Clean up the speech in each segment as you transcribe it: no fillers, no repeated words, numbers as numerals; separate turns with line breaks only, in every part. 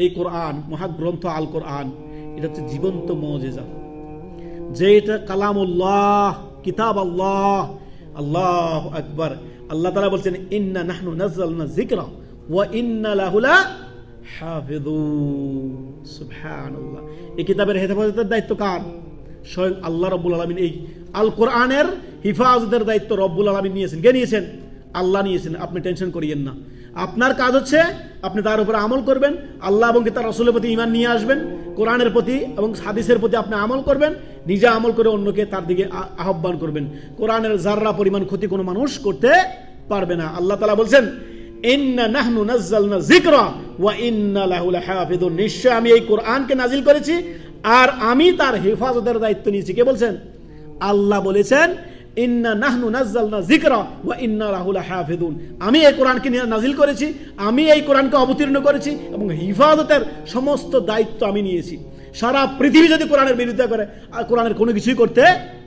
এই কোরআন মহাগ্রন্থ আল কোরআন এটা হচ্ছে জীবন্ত মুজিজা, যে এটা কালামুল্লাহ, কিতাব আল্লাহ। আল্লাহু আকবার। আল্লাহ তাআলা বলছেন ইন্না নাহনু নাযালনা যিকরা ওয়া ইন্না লাহু লাহাফিযুন। সুবহানাল্লাহ। এই কিতাবের হেফাজতের দায়িত্ব কার? স্বয়ং আল্লাহ রাব্বুল আলামিন এই আল কোরআনের হিফাজতের দায়িত্ব রব্বুল আলামিন নিয়েছেন। কে নিয়েছেন? আল্লাহ নিয়েছেন। আপনি টেনশন করিয়েন না। আপনার কাজ হচ্ছে আপনি তার উপরে আমল করবেন, আল্লাহ এবং তার রাসূলের প্রতি ঈমান নিয়ে আসবেন, কোরআনের প্রতি এবং হাদিসের প্রতি আপনি আমল করবেন, নিজে আমল করে অন্যকে তার দিকে আহ্বান করবেন। কোরআনের যাররা পরিমাণ ক্ষতি কোনো মানুষ করতে পারবে না। আল্লাহ তাআলা বলছেন ইন্না নাহনু নাযালনা যিকরা ওয়া ইন্না লাহু লাহাফিযুন। নিশ্চয় আমি এই কোরআনকে নাজিল করেছি আর আমি তার হেফাজতের দায়িত্ব নিয়েছি। কে বলছেন? আল্লাহ বলেছেন ইন্না নাহনু নাযালনা যিকরা ওয়া ইন্না লাহু লাহাফিযুন। আমি এই কোরআনকে নাজিল করেছি, আমি এই কোরআনকে অবতীর্ণ করেছি এবং হিফাজতের সমস্ত দায়িত্ব আমি নিয়েছি। সারা পৃথিবী যদি কোরআনের বিরোধিতা করে আর কোরআনের কোনো কিছুই করতে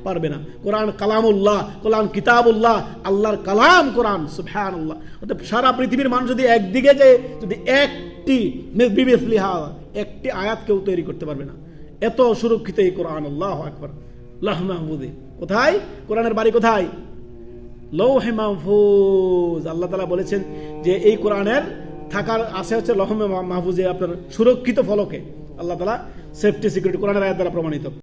পারবে না। কোরআন কালামুল্লাহ, কোরআন কিতাবুল্লাহ, আল্লাহর কালাম কোরআন। সুবহানাল্লাহ। অর্থাৎ সারা পৃথিবীর মানুষ যদি একদিকে যে যদি একটি আয়াত কেউ তৈরি করতে পারবে না, এত সুরক্ষিত এই কোরআন। আল্লাহু আকবার। লাহ মাহফুজে কোথায়? কোরআনের বাড়ি কোথায়? লৌহে মাহফুজ। আল্লাহ তাআলা বলেছেন যে এই কোরআনের থাকার আছে হচ্ছে লৌহে মাহফুজে, আপনার সুরক্ষিত ফলকে। আল্লাহ তাআলা সেফটি সিকিউরিটি কোরআনের আয়াত দ্বারা প্রমাণিত।